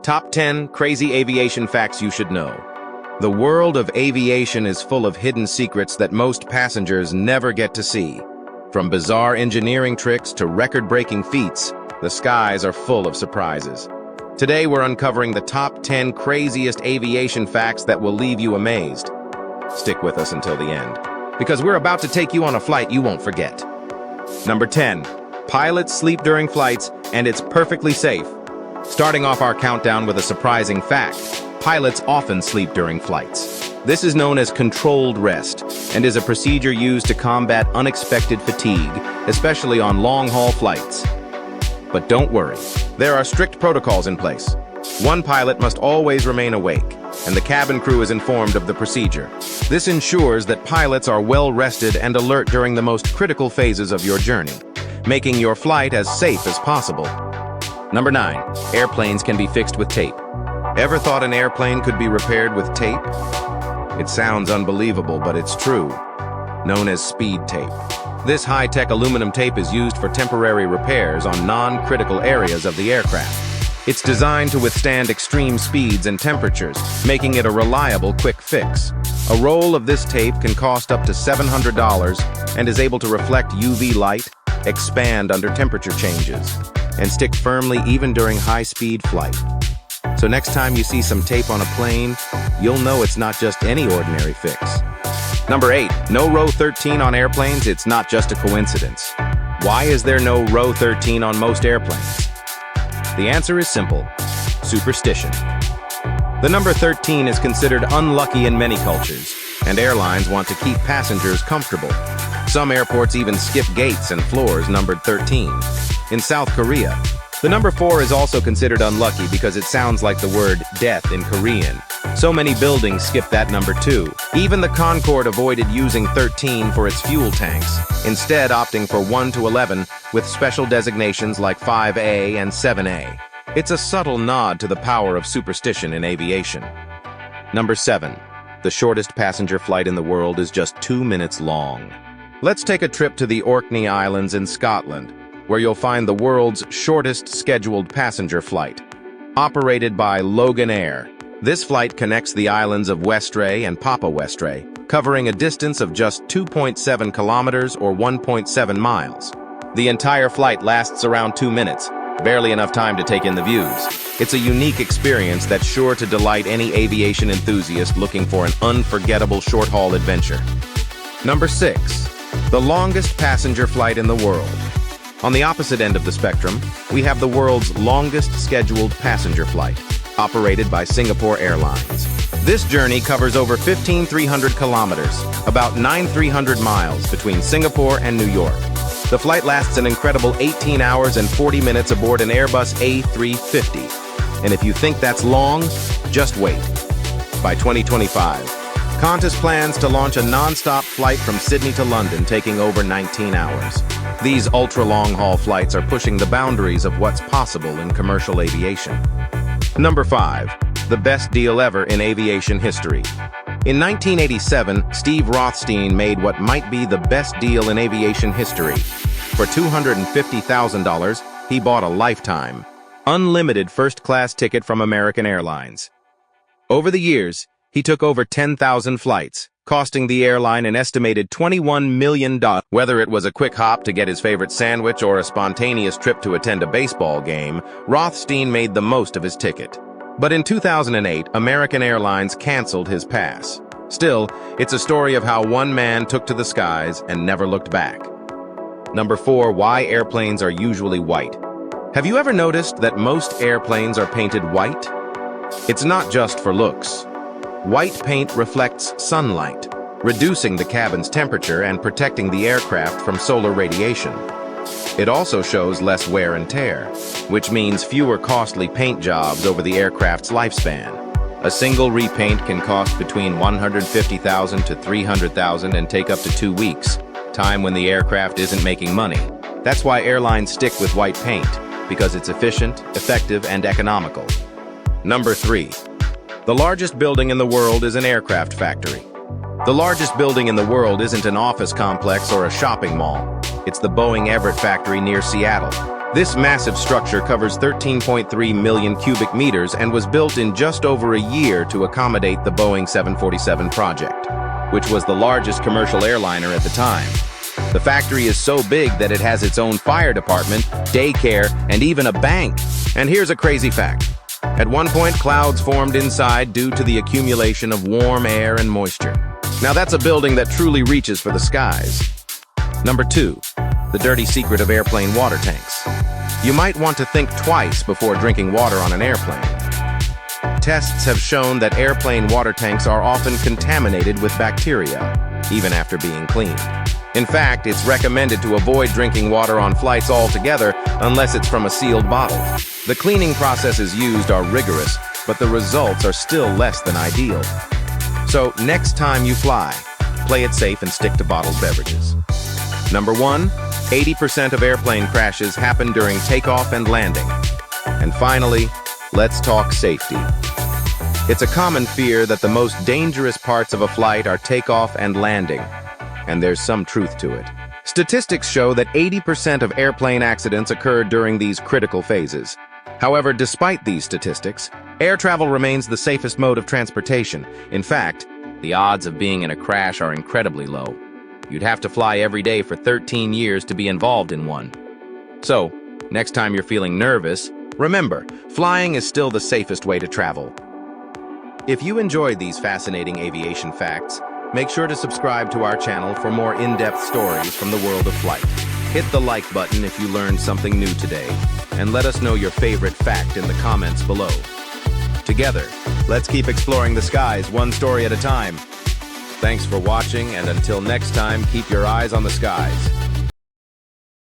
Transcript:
Top 10 Crazy Aviation Facts You Should Know. The world of aviation is full of hidden secrets that most passengers never get to see. From bizarre engineering tricks to record-breaking feats, the skies are full of surprises. Today we're uncovering the top 10 craziest aviation facts that will leave you amazed. Stick with us until the end, because we're about to take you on a flight you won't forget. Number 10. Pilots sleep during flights, and it's perfectly safe. Starting off our countdown with a surprising fact. Pilots often sleep during flights. This is known as controlled rest, and is a procedure used to combat unexpected fatigue, especially on long-haul flights. But don't worry, there are strict protocols in place. One pilot must always remain awake, and the cabin crew is informed of the procedure. This ensures that pilots are well rested and alert during the most critical phases of your journey, making your flight as safe as possible. Number 9. Airplanes can be fixed with tape. Ever thought an airplane could be repaired with tape? It sounds unbelievable, but it's true. Known as speed tape. This high-tech aluminum tape is used for temporary repairs on non-critical areas of the aircraft. It's designed to withstand extreme speeds and temperatures, making it a reliable quick fix. A roll of this tape can cost up to $700 and is able to reflect UV light, expand under temperature changes, and stick firmly even during high-speed flight. So next time you see some tape on a plane, you'll know it's not just any ordinary fix. Number 8. No row 13 on airplanes. It's not just a coincidence. Why is there no row 13 on most airplanes? The answer is simple: superstition. The number 13 is considered unlucky in many cultures, and airlines want to keep passengers comfortable. Some airports even skip gates and floors numbered 13. In South Korea, the number 4 is also considered unlucky because it sounds like the word death in Korean. So many buildings skip that number too. Even the Concorde avoided using 13 for its fuel tanks, instead opting for 1 to 11 with special designations like 5A and 7A. It's a subtle nod to the power of superstition in aviation. Number 7. The shortest passenger flight in the world is just 2 minutes long. Let's take a trip to the Orkney Islands in Scotland, where you'll find the world's shortest scheduled passenger flight. Operated by Loganair, this flight connects the islands of Westray and Papa Westray, covering a distance of just 2.7 kilometers or 1.7 miles. The entire flight lasts around 2 minutes, barely enough time to take in the views. It's a unique experience that's sure to delight any aviation enthusiast looking for an unforgettable short-haul adventure. Number 6. The longest passenger flight in the world. On the opposite end of the spectrum, we have the world's longest scheduled passenger flight, operated by Singapore Airlines. This journey covers over 15,300 kilometers, about 9,300 miles between Singapore and New York. The flight lasts an incredible 18 hours and 40 minutes aboard an Airbus A350. And if you think that's long, just wait. By 2025, Qantas plans to launch a non-stop flight from Sydney to London, taking over 19 hours. These ultra-long-haul flights are pushing the boundaries of what's possible in commercial aviation. Number 5. The best deal ever in aviation history. In 1987, Steve Rothstein made what might be the best deal in aviation history. For $250,000, he bought a lifetime, unlimited first-class ticket from American Airlines. Over the years, he took over 10,000 flights, costing the airline an estimated $21 million. Whether it was a quick hop to get his favorite sandwich or a spontaneous trip to attend a baseball game, Rothstein made the most of his ticket. But in 2008, American Airlines canceled his pass. Still, it's a story of how one man took to the skies and never looked back. Number 4. Why airplanes are usually white. Have you ever noticed that most airplanes are painted white? It's not just for looks. White paint reflects sunlight, reducing the cabin's temperature and protecting the aircraft from solar radiation. It also shows less wear and tear, which means fewer costly paint jobs over the aircraft's lifespan. A single repaint can cost between $150,000 to $300,000 and take up to 2 weeks, time when the aircraft isn't making money. That's why airlines stick with white paint, because it's efficient, effective, and economical. Number 3. The largest building in the world is an aircraft factory. The largest building in the world isn't an office complex or a shopping mall. It's the Boeing Everett factory near Seattle. This massive structure covers 13.3 million cubic meters and was built in just over a year to accommodate the Boeing 747 project, which was the largest commercial airliner at the time. The factory is so big that it has its own fire department, daycare, and even a bank. And here's a crazy fact. At one point, clouds formed inside due to the accumulation of warm air and moisture. Now that's a building that truly reaches for the skies. Number 2, the dirty secret of airplane water tanks. You might want to think twice before drinking water on an airplane. Tests have shown that airplane water tanks are often contaminated with bacteria, even after being cleaned. In fact, it's recommended to avoid drinking water on flights altogether unless it's from a sealed bottle. The cleaning processes used are rigorous, but the results are still less than ideal. So, next time you fly, play it safe and stick to bottled beverages. Number 1, 80% of airplane crashes happen during takeoff and landing. And finally, let's talk safety. It's a common fear that the most dangerous parts of a flight are takeoff and landing, and there's some truth to it. Statistics show that 80% of airplane accidents occur during these critical phases. However, despite these statistics, air travel remains the safest mode of transportation. In fact, the odds of being in a crash are incredibly low. You'd have to fly every day for 13 years to be involved in one. So, next time you're feeling nervous, remember, flying is still the safest way to travel. If you enjoyed these fascinating aviation facts, make sure to subscribe to our channel for more in-depth stories from the world of flight. Hit the like button if you learned something new today, and let us know your favorite fact in the comments below. Together, let's keep exploring the skies one story at a time. Thanks for watching, and until next time, keep your eyes on the skies.